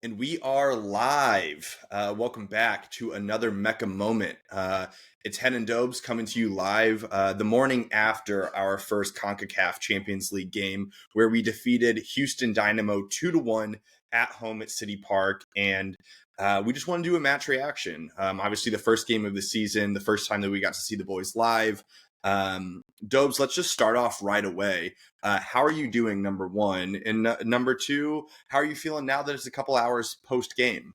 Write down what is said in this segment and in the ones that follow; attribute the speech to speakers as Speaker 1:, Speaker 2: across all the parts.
Speaker 1: And we are live. Welcome back to another Mecca moment. It's Hen and Dobes coming to you live the morning after our first CONCACAF Champions League game, where we defeated Houston Dynamo 2-1 at home at City Park. And we just want to do a match reaction. Obviously, the first game of the season, the first time that we got to see the boys live. Dobes, let's just start off right away. How are you doing, number one? And number two, how are you feeling now that it's a couple hours post-game?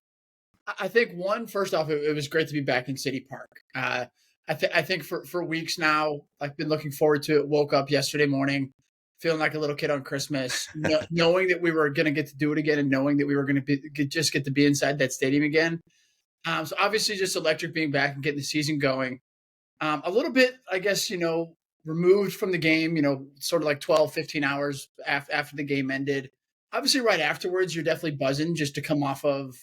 Speaker 2: I think first off, it was great to be back in City Park. I think for weeks now, I've been looking forward to it. Woke up yesterday morning, feeling like a little kid on Christmas, knowing that we were going to get to do it again and knowing that we were going to just get to be inside that stadium again. So obviously just electric being back and getting the season going. A little bit, I guess, removed from the game, sort of like 12, 15 hours after the game ended. Obviously, right afterwards, you're definitely buzzing just to come off of,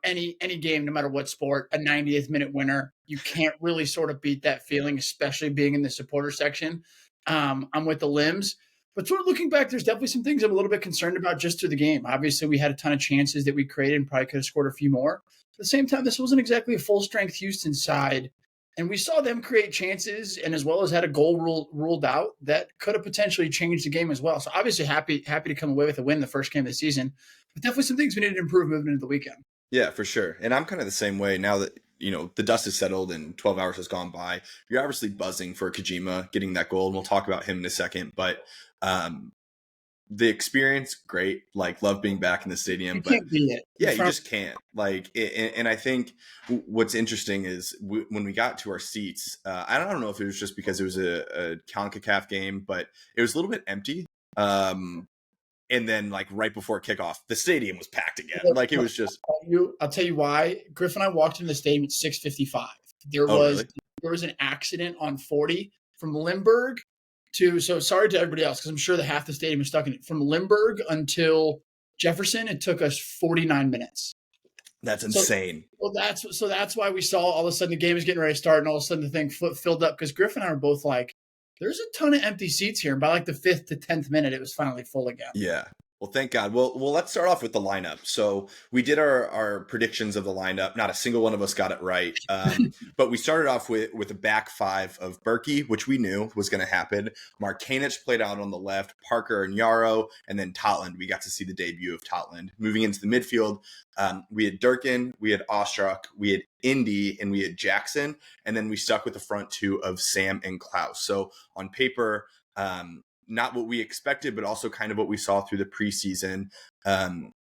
Speaker 2: any game, no matter what sport, a 90th minute winner. You can't really sort of beat that feeling, especially being in the supporter section. I'm with the limbs. But sort of looking back, there's definitely some things I'm a little bit concerned about just through the game. Obviously, we had a ton of chances that we created and probably could have scored a few more. At the same time, this wasn't exactly a full-strength Houston side. And we saw them create chances and as well as had a goal ruled out that could have potentially changed the game as well. So obviously happy to come away with a win the first game of the season. But definitely some things we needed to improve moving into the weekend.
Speaker 1: Yeah, for sure. And I'm kind of the same way now that, the dust has settled and 12 hours has gone by. You're obviously buzzing for Kijima getting that goal. And we'll talk about him in a second. But the experience, great. Like, love being back in the stadium.
Speaker 2: You can't beat it.
Speaker 1: Yeah, you just can't. And I think what's interesting is when we got to our seats, I don't know if it was just because it was a CONCACAF game, but it was a little bit empty. And then, right before kickoff, the stadium was packed again. It was just.
Speaker 2: I'll tell you why. Griff and I walked into the stadium at 6:55. There was an accident on 40 from Limburg so sorry to everybody else, because I'm sure that half the stadium is stuck in it. From Limburg until Jefferson, it took us 49 minutes.
Speaker 1: That's insane.
Speaker 2: That's why we saw all of a sudden the game is getting ready to start, and all of a sudden the thing filled up, because Griff and I were both like, there's a ton of empty seats here. And by the 5th to 10th minute, it was finally full again.
Speaker 1: Yeah. Well, thank God. Well, let's start off with the lineup. So we did our predictions of the lineup. Not a single one of us got it right. But we started off with a back five of Berkey, which we knew was going to happen. Markanich played out on the left, Parker and Yarrow, and then Totland. We got to see the debut of Totland. Moving into the midfield, we had Durkin, we had Ostrak, we had Indy, and we had Jackson. And then we stuck with the front two of Sam and Klaus. So on paper, not what we expected, but also kind of what we saw through the preseason. I'll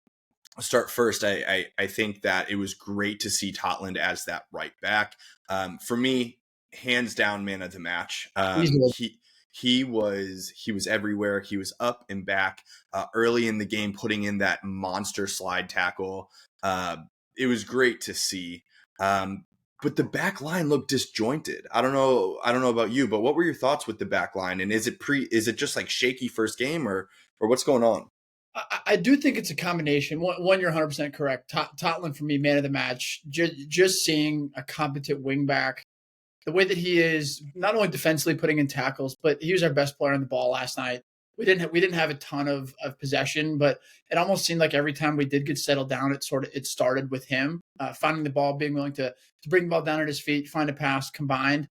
Speaker 1: start first. I think that it was great to see Totland as that right back. For me, hands down, man of the match. He was everywhere. He was up and back early in the game, putting in that monster slide tackle. It was great to see. But the back line looked disjointed. I don't know about you, but what were your thoughts with the back line? And is it just shaky first game or what's going on?
Speaker 2: I do think it's a combination. One, you're 100% correct. Totland, for me, man of the match. Just seeing a competent wing back, the way that he is not only defensively putting in tackles, but he was our best player on the ball last night. We didn't have a ton of possession, but it almost seemed like every time we did get settled down, it started with him finding the ball, being willing to bring the ball down at his feet, find a pass, combined.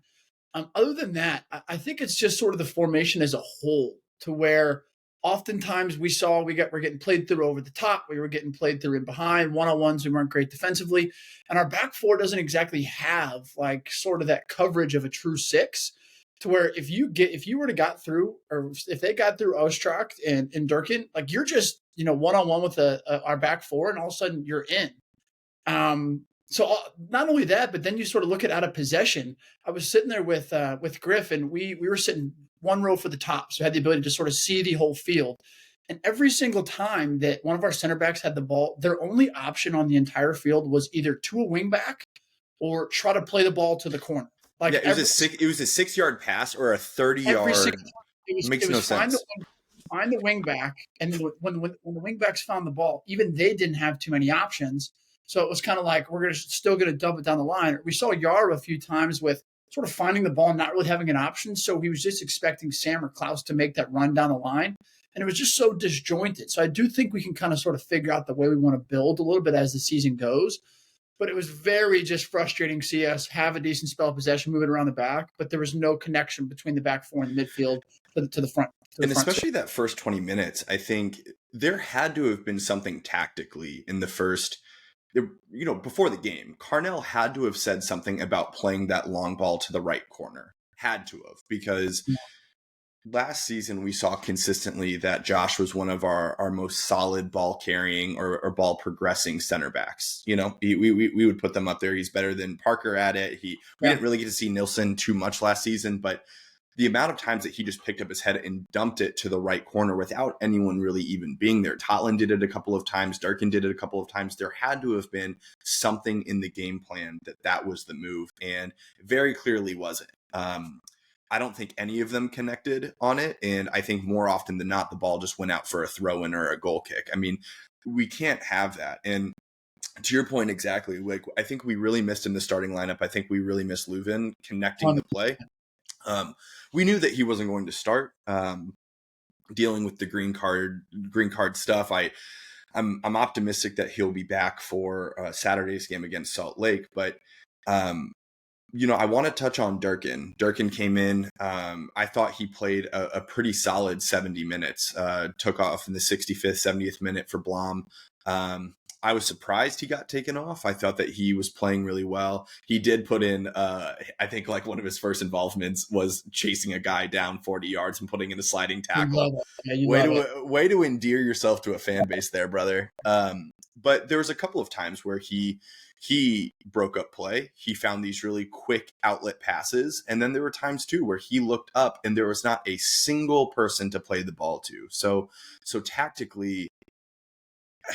Speaker 2: Other than that, I think it's just sort of the formation as a whole, to where oftentimes we're getting played through over the top, we were getting played through in behind, one-on-ones, we weren't great defensively, and our back four doesn't exactly have sort of that coverage of a true six. To where if you were to got through, or if they got through Ostrak and Durkin, you're just one-on-one with our back four, and all of a sudden you're in. So not only that, but then you sort of look at out of possession. I was sitting there with Griff, and we were sitting one row for the top, so I had the ability to sort of see the whole field. And every single time that one of our center backs had the ball, their only option on the entire field was either to a wing back or try to play the ball to the corner.
Speaker 1: It was a 6-yard pass or a 30-yard. Makes no sense.
Speaker 2: Find the wing back, and then when the wing backs found the ball, even they didn't have too many options. So it was kind of like, we're still going to dump it down the line. We saw Yarrow a few times with sort of finding the ball and not really having an option. So he was just expecting Sam or Klaus to make that run down the line. and it was just so disjointed. So I do think we can kind of sort of figure out the way we want to build a little bit as the season goes. But it was very just frustrating to see us have a decent spell of possession moving around the back, but there was no connection between the back four and the midfield to the front.
Speaker 1: And especially that first 20 minutes, I think there had to have been something tactically in the first, before the game. Carnell had to have said something about playing that long ball to the right corner. Had to have, because last season we saw consistently that Josh was one of our most solid ball carrying or ball progressing center backs. We would put them up there. He's better than Parker at it. We didn't really get to see Nilsson too much last season, but the amount of times that he just picked up his head and dumped it to the right corner without anyone really even being there. Totland did it a couple of times. Durkin did it a couple of times. There had to have been something in the game plan that was the move, and very clearly wasn't. I don't think any of them connected on it, and I think more often than not, the ball just went out for a throw-in or a goal kick. I mean, we can't have that. And to your point exactly, like, I think we really missed in the starting lineup. I think we really missed Leuven connecting the play. We knew that he wasn't going to start. Dealing with the green card stuff, I'm optimistic that he'll be back for Saturday's game against Salt Lake. But I want to touch on Durkin. Durkin came in. I thought he played a pretty solid 70 minutes. Took off in the 65th, 70th minute for Blom. I was surprised he got taken off. I thought that he was playing really well. He did put in, I think, like, one of his first involvements was chasing a guy down 40 yards and putting in a sliding tackle. Way to endear yourself to a fan base there, brother. But there was a couple of times where he broke up play. He found these really quick outlet passes. And then there were times too where he looked up and there was not a single person to play the ball to. So tactically,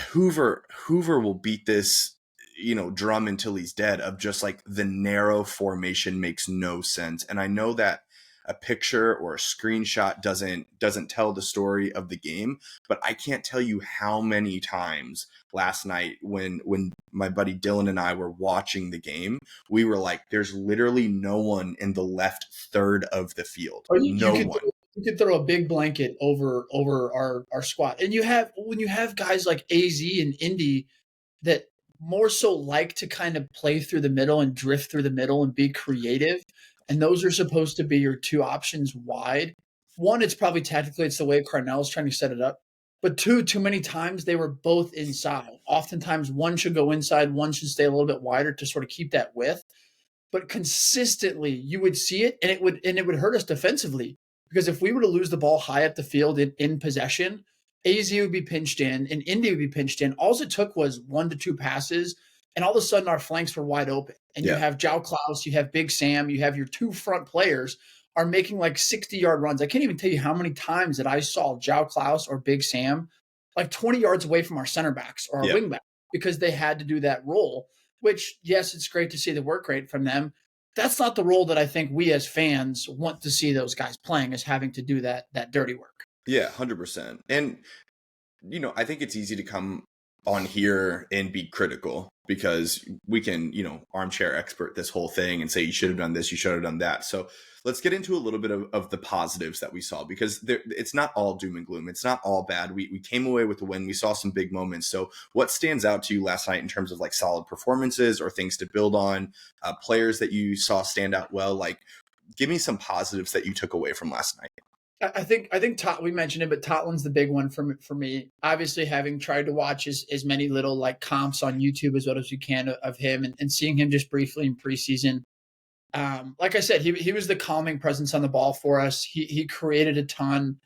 Speaker 1: Hoover will beat this, drum until he's dead, of just like the narrow formation makes no sense. And I know that a picture or a screenshot doesn't tell the story of the game, but I can't tell you how many times last night when my buddy Dylan and I were watching the game, we were like, there's literally no one in the left third of the field. No one.
Speaker 2: You could throw a big blanket over our squad. And when you have guys like AZ and Indy that more so like to kind of play through the middle and drift through the middle and be creative, and those are supposed to be your two options wide. One, it's probably tactically, it's the way Carnell's trying to set it up. But two, too many times they were both inside. Oftentimes one should go inside, one should stay a little bit wider to sort of keep that width. But consistently you would see it, and it would hurt us defensively. Because if we were to lose the ball high up the field in possession, AZ would be pinched in and Indy would be pinched in. All it took was 1 to 2 passes, and all of a sudden our flanks were wide open. And you have João Klaus, you have Big Sam, you have your two front players are making like 60-yard runs. I can't even tell you how many times that I saw João Klaus or Big Sam like 20 yards away from our center backs or our wing back, because they had to do that role, which, yes, it's great to see the work rate from them. That's not the role that I think we as fans want to see those guys playing, is having to do that dirty work.
Speaker 1: Yeah, 100%. And, I think it's easy to come on here and be critical because we can, armchair expert this whole thing and say, you should have done this, you should have done that. So let's get into a little bit of the positives that we saw, because it's not all doom and gloom. It's not all bad. We came away with a win. We saw some big moments. So what stands out to you last night in terms of like solid performances or things to build on, players that you saw stand out well? Like, give me some positives that you took away from last night.
Speaker 2: I think we mentioned it, but Totland's the big one for me. Obviously, having tried to watch as many little like comps on YouTube as well as you can of him, and seeing him just briefly in preseason. Like I said, he was the calming presence on the ball for us. He created a ton.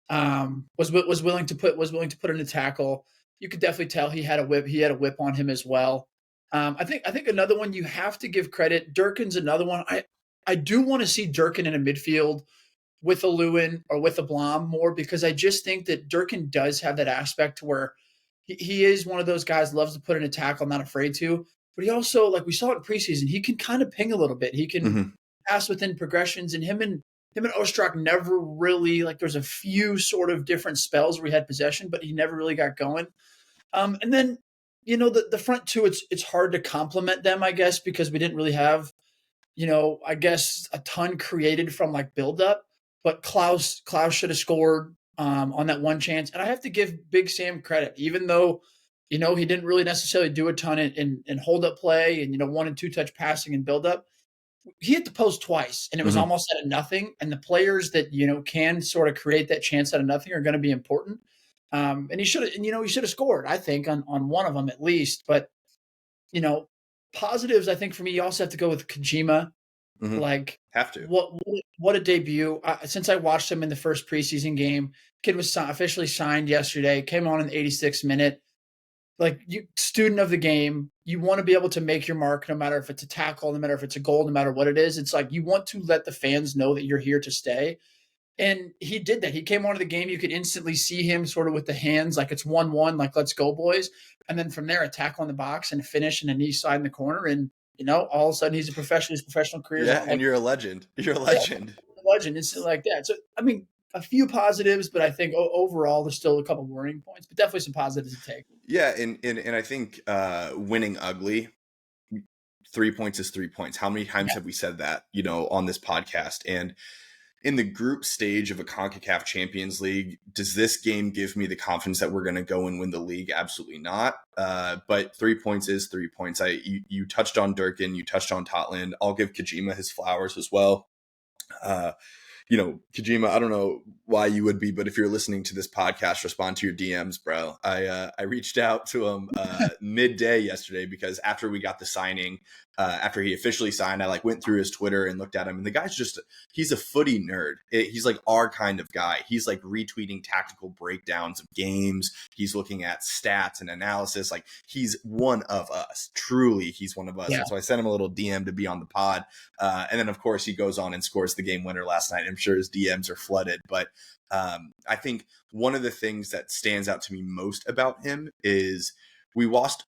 Speaker 2: Was willing to put in a tackle. You could definitely tell he had a whip. He had a whip on him as well. I think another one you have to give credit. Durkin's another one. I do want to see Durkin in a midfield with a Lewin or with a Blom more, because I just think that Durkin does have that aspect where he is one of those guys, loves to put in a tackle, not afraid to. But he also, like we saw it in preseason, he can kind of ping a little bit. He can pass within progressions, and him and Ostrak never really, like, there's a few sort of different spells where he had possession, but he never really got going. And then, the front two, it's hard to compliment them, I guess, because we didn't really have, I guess a ton created from like build up. But Klaus should have scored. on that one chance. And I have to give Big Sam credit, even though, he didn't really necessarily do a ton in hold up play and, 1 and 2 touch passing and build up. He hit the post twice and it was
Speaker 1: Mhm.
Speaker 2: almost out of nothing. And the players that, can sort of create that chance out of nothing are going to be important. And he should have scored, I think, on one of them at least. But, you know, positives, I think for me, you also have to go with Kijima.
Speaker 1: Mhm.
Speaker 2: Like,
Speaker 1: Have to.
Speaker 2: what a debut! Since I watched him in the first preseason game, kid was officially signed yesterday. Came on in the 86th minute. Like, you student of the game, you want to be able to make your mark, no matter if it's a tackle, no matter if it's a goal, no matter what it is. It's like you want to let the fans know that you're here to stay. And he did that. He came onto the game. You could instantly see him sort of with the hands, like it's 1-1, like let's go, boys. And then from there, a tackle on the box and a finish and a knee side in the corner. And, all of a sudden he's a professional. His professional career is
Speaker 1: Yeah,
Speaker 2: on,
Speaker 1: and
Speaker 2: like,
Speaker 1: you're a legend. You're a
Speaker 2: yeah,
Speaker 1: legend.
Speaker 2: legend, instantly like that. So, I mean, a few positives, but I think overall there's still a couple worrying points, but definitely some positives to take.
Speaker 1: Yeah, and I think winning ugly, 3 points is 3 points. How many times
Speaker 2: Yeah.
Speaker 1: have we said that, on this podcast? And in the group stage of a CONCACAF Champions League, does this game give me the confidence that we're going to go and win the league? Absolutely not. But 3 points is 3 points. You touched on Durkin, you touched on Totland. I'll give Kijima his flowers as well. Kijima, I don't know why you would be, but if you're listening to this podcast, respond to your DMs, bro. I reached out to him midday yesterday because after we got the signing, after he officially signed, I went through his Twitter and looked at him, and the guy's he's a footy nerd. He's like our kind of guy. He's like retweeting tactical breakdowns of games. He's looking at stats and analysis. Like, he's one of us. Truly, he's one of us.
Speaker 2: Yeah.
Speaker 1: And so I sent him a little DM to be on the pod. And then, of course, he goes on and scores the game winner last night. I'm sure his DMs are flooded. But I think one of the things that stands out to me most about him is we watched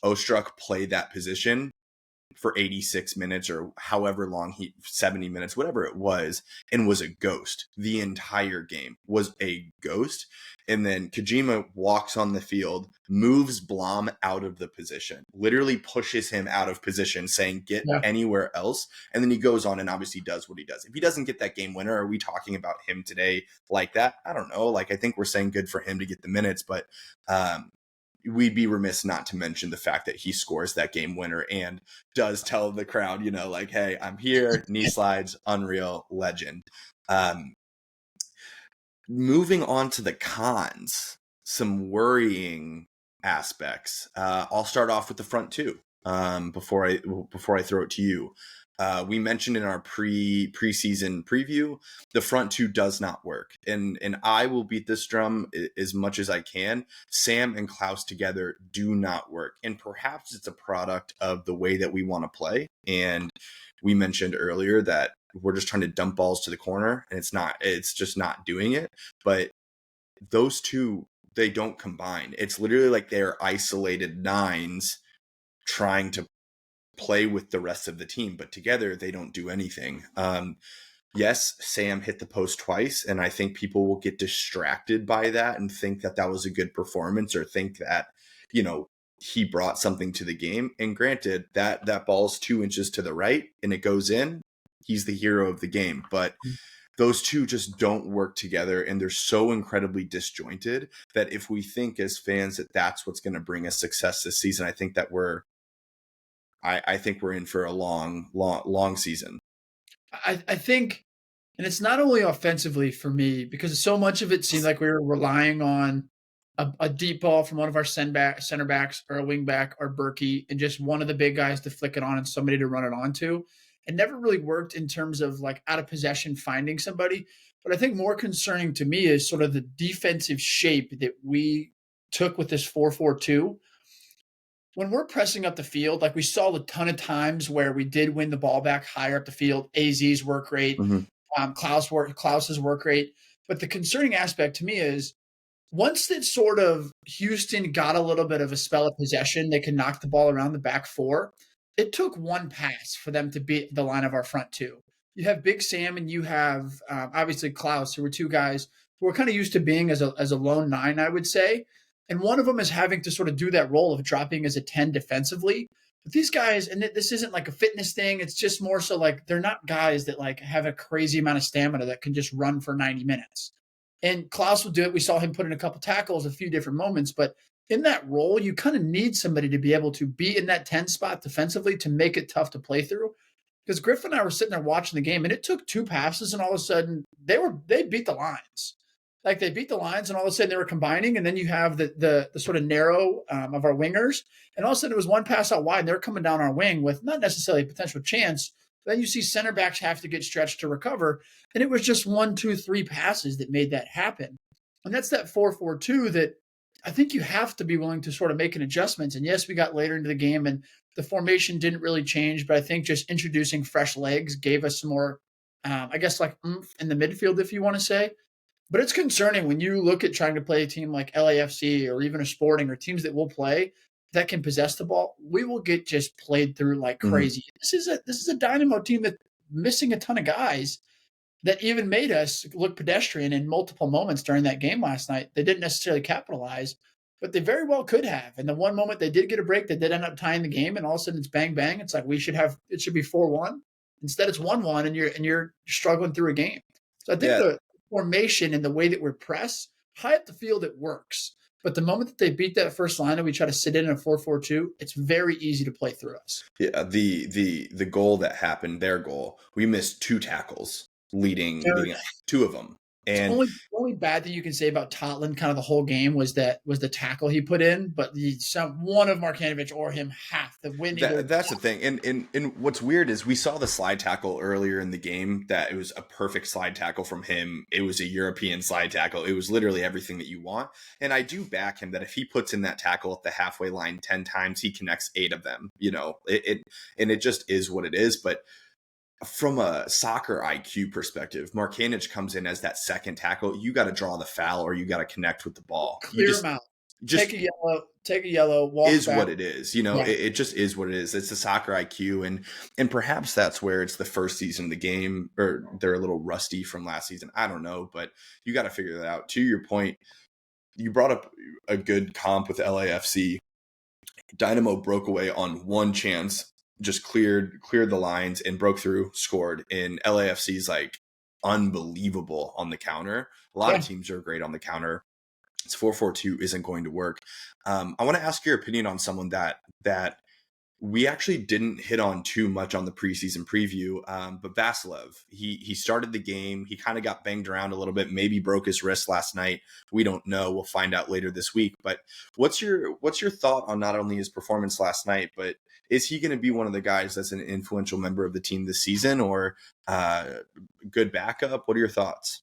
Speaker 1: Ostruck play that position for 86 minutes or however long 70 minutes, whatever it was, and was a ghost. The entire game was a ghost. And then Kijima walks on the field, moves Blom out of the position, literally pushes him out of position, saying, get anywhere else. And then he goes on and obviously does what he does. If he doesn't get that game winner, are we talking about him today like that? I don't know. I think we're saying good for him to get the minutes, but we'd be remiss not to mention the fact that he scores that game winner and does tell the crowd, hey, I'm here, knee slides, unreal, legend. Moving on to the cons, some worrying aspects. I'll start off with the front two before I throw it to you. We mentioned in our preseason preview, the front two does not work. And I will beat this drum as much as I can. Sam and Klaus together do not work. And perhaps it's a product of the way that we want to play. And we mentioned earlier that we're just trying to dump balls to the corner, and it's just not doing it. But those two, they don't combine. It's literally like they're isolated nines trying to play with the rest of the team, but together they don't do anything. Yes, Sam hit the post twice, and I think people will get distracted by that and think that was a good performance, or think that, he brought something to the game. And granted, that ball's 2 inches to the right and it goes in, he's the hero of the game. But those two just don't work together, and they're so incredibly disjointed that if we think as fans that that's what's going to bring us success this season, I think that I think we're in for a long season.
Speaker 2: I think, and it's not only offensively for me, because so much of it seemed like we were relying on a deep ball from one of our center backs or a wing back or Berkey, and just one of the big guys to flick it on and somebody to run it onto. It never really worked in terms of out of possession finding somebody. But I think more concerning to me is sort of the defensive shape that we took with this 4-4-2. When we're pressing up the field, we saw a ton of times where we did win the ball back higher up the field. AZ's work rate, Klaus's work rate. But the concerning aspect to me is once that sort of Houston got a little bit of a spell of possession, they could knock the ball around the back four. It took one pass for them to beat the line of our front two. You have Big Sam and you have obviously Klaus, who were two guys who are kind of used to being as a lone nine, I would say. And one of them is having to sort of do that role of dropping as a 10 defensively. But these guys, and this isn't a fitness thing. It's just more so they're not guys that have a crazy amount of stamina that can just run for 90 minutes. And Klaus will do it. We saw him put in a couple tackles, a few different moments, but in that role, you kind of need somebody to be able to be in that 10 spot defensively to make it tough to play through. Because Griffin and I were sitting there watching the game, and it took 2 passes, and all of a sudden they beat the lines. Like they beat the lines, and all of a sudden they were combining, and then you have the sort of narrow of our wingers, and all of a sudden it was one pass out wide, and they're coming down our wing with not necessarily a potential chance. But then you see center backs have to get stretched to recover, and it was just 1, 2, 3 passes that made that happen. And that's that 4-4-2 that I think you have to be willing to sort of make an adjustment. And yes, we got later into the game, and the formation didn't really change, but I think just introducing fresh legs gave us some more, I guess, like oomph in the midfield, if you want to say. But it's concerning when you look at trying to play a team like LAFC or even a Sporting or teams that will play that can possess the ball. We will get just played through like crazy. This is a Dynamo team that's missing a ton of guys that even made us look pedestrian in multiple moments during that game last night. They didn't necessarily capitalize, but they very well could have. And the one moment they did get a break, they did end up tying the game, and all of a sudden it's bang bang. It's like it should be 4-1. Instead it's 1-1, and you're struggling through a game. So I think the formation and the way that we're pressed high up the field, it works. But the moment that they beat that first line and we try to sit in a 4-4-2, it's very easy to play through us.
Speaker 1: Yeah, the goal that happened, their goal, we missed 2 tackles leading 2 of them. And
Speaker 2: the only bad thing you can say about Totland kind of the whole game was the tackle he put in, but one of Markanovic or him have to win.
Speaker 1: That's the thing. And what's weird is we saw the slide tackle earlier in the game that it was a perfect slide tackle from him. It was a European slide tackle. It was literally everything that you want. And I do back him that if he puts in that tackle at the halfway line 10 times, he connects 8 of them. And it just is what it is. But from a soccer IQ perspective, Markanic comes in as that second tackle. You got to draw the foul or you got to connect with the ball.
Speaker 2: Clear him out. Take a yellow, walk
Speaker 1: is
Speaker 2: back.
Speaker 1: What it is. It just is what it is. It's the soccer IQ. And perhaps that's where it's the first season of the game, or they're a little rusty from last season. I don't know, but you got to figure that out. To your point, you brought up a good comp with LAFC. Dynamo broke away on one chance, just cleared the lines and broke through, scored. And LAFC's like unbelievable on the counter. A lot of teams are great on the counter. It's 4-4-2 isn't going to work. I want to ask your opinion on someone that we actually didn't hit on too much on the preseason preview, but Vasilev. He started the game. He kind of got banged around a little bit, maybe broke his wrist last night. We don't know. We'll find out later this week. But what's your thought on not only his performance last night, but is he going to be one of the guys that's an influential member of the team this season, or good backup? What are your thoughts?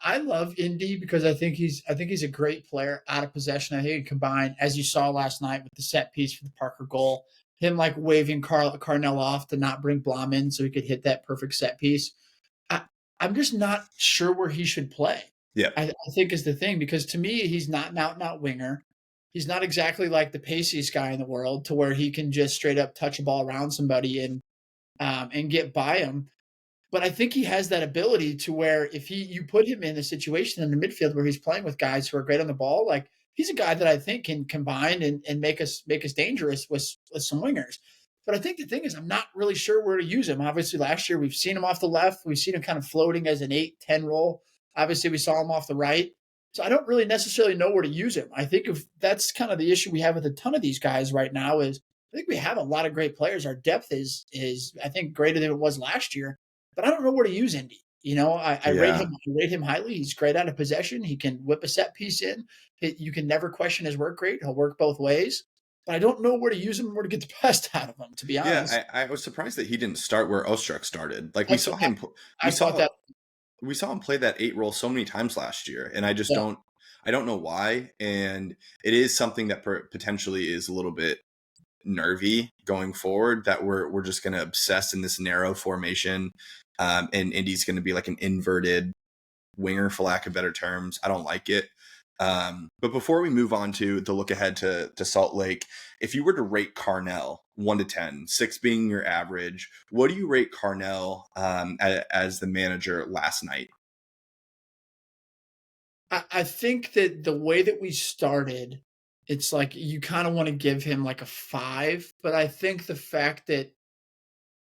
Speaker 2: I love Indy because I think he's a great player out of possession. I think he combined, as you saw last night with the set piece for the Parker goal, him like waving Carnell off to not bring Blom in so he could hit that perfect set piece. I'm just not sure where he should play.
Speaker 1: Yeah,
Speaker 2: I think is the thing, because to me he's not an out winger. He's not exactly like the paciest guy in the world to where he can just straight up touch a ball around somebody and get by him. But I think he has that ability to where if you put him in a situation in the midfield where he's playing with guys who are great on the ball, like he's a guy that I think can combine and make us dangerous with some wingers. But I think the thing is, I'm not really sure where to use him. Obviously, last year we've seen him off the left. We've seen him kind of floating as an 8-10 role. Obviously, we saw him off the right. So I don't really necessarily know where to use him. I think if that's kind of the issue we have with a ton of these guys right now is I think we have a lot of great players. Our depth is I think greater than it was last year. But I don't know where to use Indy. I rate him highly. He's great out of possession. He can whip a set piece in. You can never question his work rate. He'll work both ways. But I don't know where to use him and where to get the best out of him, to be honest.
Speaker 1: Yeah, I was surprised that he didn't start where Ostrak started. Like we saw him play that 8 role so many times last year, and I just don't know why. And it is something that potentially is a little bit nervy going forward, that we're just going to obsess in this narrow formation. And Indy's going to be like an inverted winger, for lack of better terms. I don't like it. But before we move on to the look ahead to Salt Lake, if you were to rate Carnell 1 to 10, 6 being your average, what do you rate Carnell as the manager last night?
Speaker 2: I think that the way that we started, it's like you kind of want to give him like a 5, but I think the fact that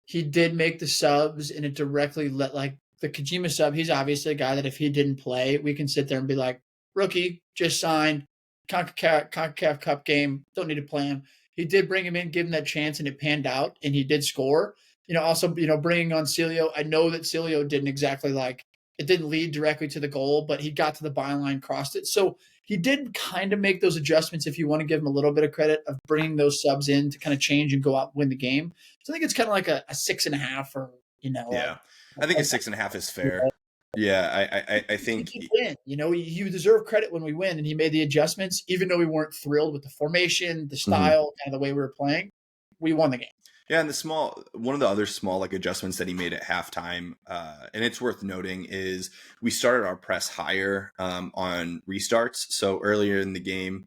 Speaker 2: he did make the subs and it directly let like the Kijima sub, he's obviously a guy that if he didn't play, we can sit there and be like, rookie, just signed, CONCACAF Cup game, don't need to play him. He did bring him in, give him that chance, and it panned out, and he did score. Also, bringing on Celio, I know that Celio didn't exactly it didn't lead directly to the goal, but he got to the byline, crossed it. So he did kind of make those adjustments, if you want to give him a little bit of credit, of bringing those subs in to kind of change and go out and win the game. So I think it's kind of like a 6.5 or,
Speaker 1: yeah. I think a 6.5 is fair. Yeah, I think
Speaker 2: he win. You deserve credit when we win, and he made the adjustments, even though we weren't thrilled with the formation, the style, kind of the way we were playing. We won the game.
Speaker 1: Yeah, and one of the other small adjustments that he made at halftime, and it's worth noting, is we started our press higher on restarts. So earlier in the game,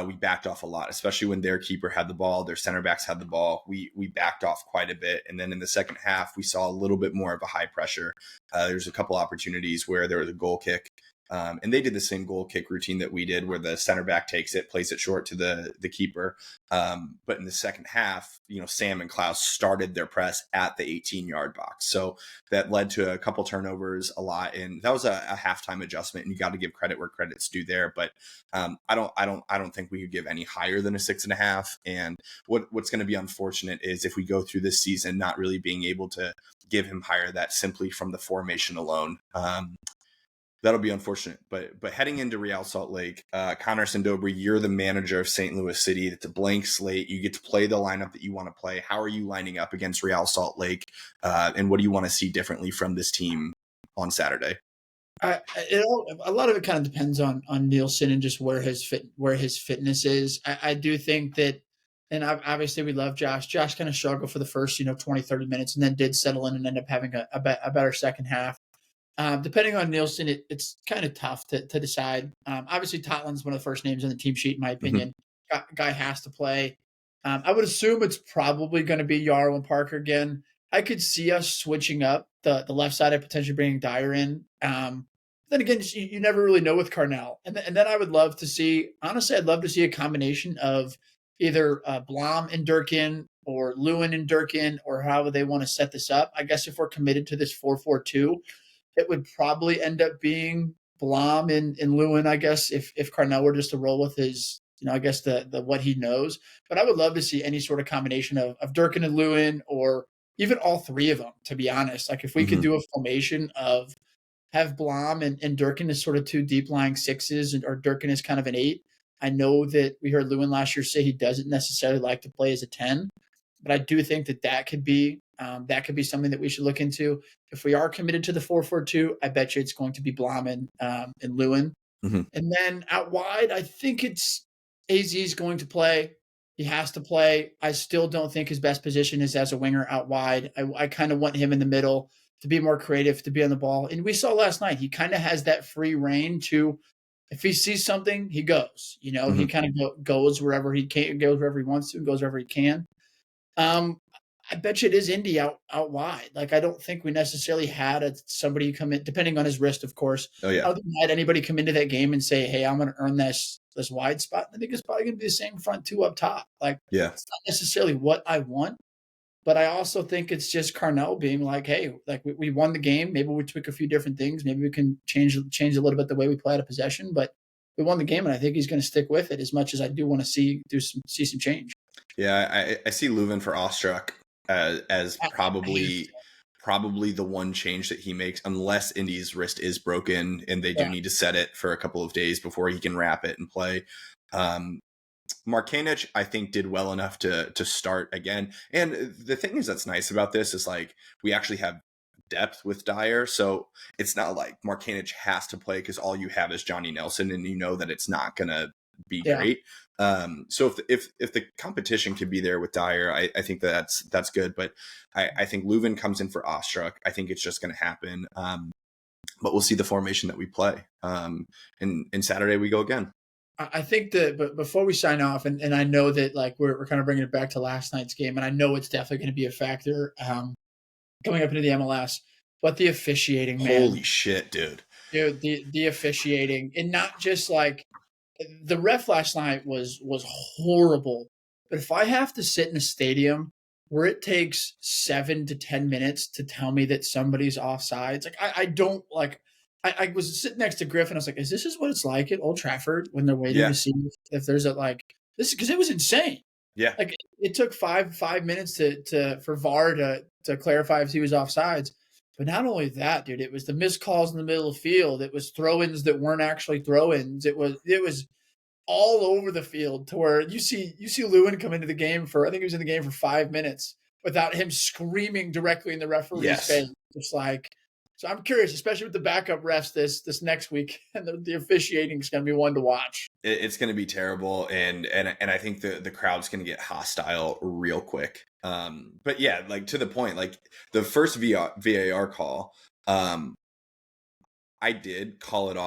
Speaker 1: we backed off a lot, especially when their keeper had the ball, their center backs had the ball. We backed off quite a bit, and then in the second half, we saw a little bit more of a high pressure. There's a couple opportunities where there was a goal kick. And they did the same goal kick routine that we did, where the center back takes it, plays it short to the keeper. But in the second half, Sam and Klaus started their press at the 18-yard box. So that led to a couple turnovers a lot. And that was a halftime adjustment, and you got to give credit where credit's due there. But I don't think we could give any higher than a 6.5. And what's going to be unfortunate is if we go through this season not really being able to give him higher, that simply from the formation alone. That'll be unfortunate. But heading into Real Salt Lake, Connor Sandobri, you're the manager of St. Louis City. It's a blank slate. You get to play the lineup that you want to play. How are you lining up against Real Salt Lake? And what do you want to see differently from this team on Saturday?
Speaker 2: A lot of it kind of depends on Nielsen and just where his fitness is. I do think that, and obviously we love Josh. Josh kind of struggled for the first 20, 30 minutes, and then did settle in and end up having a better second half. Depending on Nielsen, it's kind of tough to decide. Obviously, Totland's one of the first names on the team sheet, in my opinion. Guy has to play. I would assume it's probably going to be Yarwin Parker again. I could see us switching up the left side, of potentially bringing Dyer in. Then again, you never really know with Carnell. And then I would love to see, honestly, I'd love to see a combination of either Blom and Durkin or Lewin and Durkin, or however they want to set this up. I guess if we're committed to this 4-4-2, it would probably end up being Blom and Lewin, I guess, if Carnell were just to roll with his, I guess the what he knows. But I would love to see any sort of combination of Durkin and Lewin, or even all three of them, to be honest. Like if we could do a formation of have Blom and Durkin as sort of two deep lying sixes, or Durkin is kind of an 8. I know that we heard Lewin last year say he doesn't necessarily like to play as a 10, but I do think that could be something that we should look into. If we are committed to the 4-4-2, I bet you it's going to be Blom and Lewin. And then out wide, I think it's AZ is going to play. He has to play. I still don't think his best position is as a winger out wide. I kind of want him in the middle to be more creative, to be on the ball. And we saw last night, he kind of has that free reign to, if he sees something, he goes. He kind of goes wherever he can, goes wherever he wants to, goes wherever he can. I bet you it is Indy out wide. Like, I don't think we necessarily had somebody come in, depending on his wrist, of course.
Speaker 1: Oh, yeah.
Speaker 2: I don't think we had anybody come into that game and say, hey, I'm going to earn this wide spot. I think it's probably going to be the same front two up top. Like, it's not necessarily what I want, but I also think it's just Carnell being like, hey, like we won the game. Maybe we tweak a few different things. Maybe we can change a little bit the way we play out of possession, but we won the game, and I think he's going to stick with it, as much as I do want to see some change.
Speaker 1: Yeah, I see Leuven for Ostrak as probably the one change that he makes, unless Indy's wrist is broken and they do need to set it for a couple of days before he can wrap it and play. Markanich, I think, did well enough to start again. And the thing is that's nice about this is, like, we actually have depth with Dyer, so it's not like Markanich has to play because all you have is Johnny Nelson, and you know that it's not gonna be great. So if the competition could be there with Dyer, I think that's good. But I think Leuven comes in for Ostrak. I think it's just going to happen. But we'll see the formation that we play. And Saturday we go again.
Speaker 2: I think that, but before we sign off, and I know that, like, we're kind of bringing it back to last night's game, and I know it's definitely going to be a factor coming up into the MLS, but the officiating, man.
Speaker 1: Holy shit, dude.
Speaker 2: Dude, the officiating, and not just like, the ref last night was horrible. But if I have to sit in a stadium where it takes 7 to 10 minutes to tell me that somebody's offsides. Like I don't like. I was sitting next to Griffin. I was like, "Is this what it's like at Old Trafford when they're waiting to
Speaker 1: Yeah.
Speaker 2: see if there's a like this?" Because it was insane.
Speaker 1: Yeah.
Speaker 2: Like it took five minutes for VAR to clarify if he was offsides. But not only that, dude, it was the missed calls in the middle of the field. It was throw-ins that weren't actually throw-ins. It was all over the field to where you see Lewin come into the game for, I think he was in the game for 5 minutes without him screaming directly in the referee's
Speaker 1: Yes.
Speaker 2: face. Just like, so I'm curious, especially with the backup refs this next week, and the officiating is going to be one to watch.
Speaker 1: It's going to be terrible, and I think the crowd's going to get hostile real quick. But yeah, like to the point, like the first VAR call, I did call it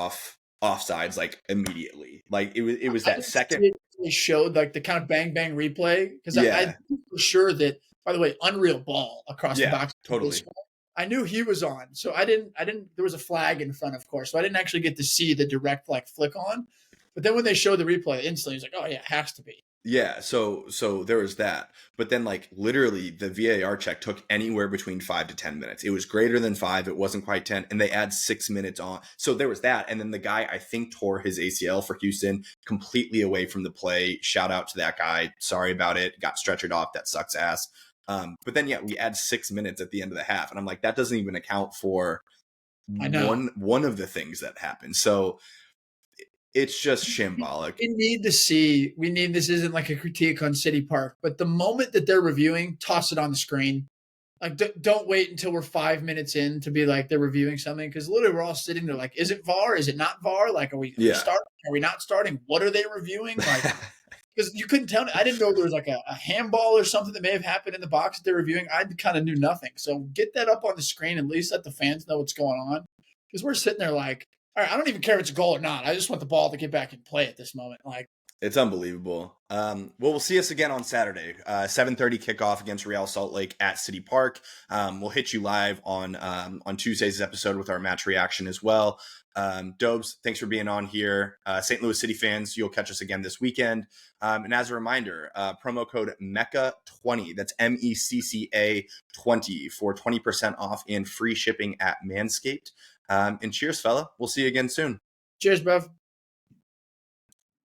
Speaker 1: offsides like immediately. Like it was that second.
Speaker 2: They showed like the kind of bang bang replay because
Speaker 1: Yeah.
Speaker 2: I for sure that, by the way, unreal ball across the box.
Speaker 1: Totally.
Speaker 2: I knew he was on, so I didn't. There was a flag in front, of course, so I didn't actually get to see the direct like flick on. But then when they showed the replay, instantly, he's like, "Oh yeah, it has to be."
Speaker 1: Yeah, so there was that. But then like literally the VAR check took anywhere between 5 to 10 minutes. It was greater than 5, it wasn't quite 10, and they add 6 minutes on. So there was that. And then the guy, I think, tore his ACL for Houston, completely away from the play. Shout out to that guy. Sorry about it. Got stretchered off. That sucks ass. But then yeah, we add 6 minutes at the end of the half. And I'm like, that doesn't even account for one of the things that happened. So it's just shambolic.
Speaker 2: We need, this isn't like a critique on City Park, but the moment that they're reviewing, toss it on the screen. Like, don't wait until we're 5 minutes in to be like they're reviewing something, because literally we're all sitting there like, is it VAR? Is it not VAR? Like, are we starting? Are we not starting? What are they reviewing? Like, because you couldn't tell. I didn't know there was like a handball or something that may have happened in the box that they're reviewing. I kind of knew nothing. So get that up on the screen, at least let the fans know what's going on, because we're sitting there like, all right, I don't even care if it's a goal or not. I just want the ball to get back in play at this moment. Like,
Speaker 1: it's unbelievable. Well, we'll see us again on Saturday, 7:30 kickoff against Real Salt Lake at City Park. We'll hit you live on Tuesday's episode with our match reaction as well. Dobes, thanks for being on here. St. Louis City fans, you'll catch us again this weekend. And as a reminder, promo code MECCA20, that's MECCA 20 for 20% off and free shipping at Manscaped. And cheers, fella. We'll see you again soon.
Speaker 2: Cheers, bruv.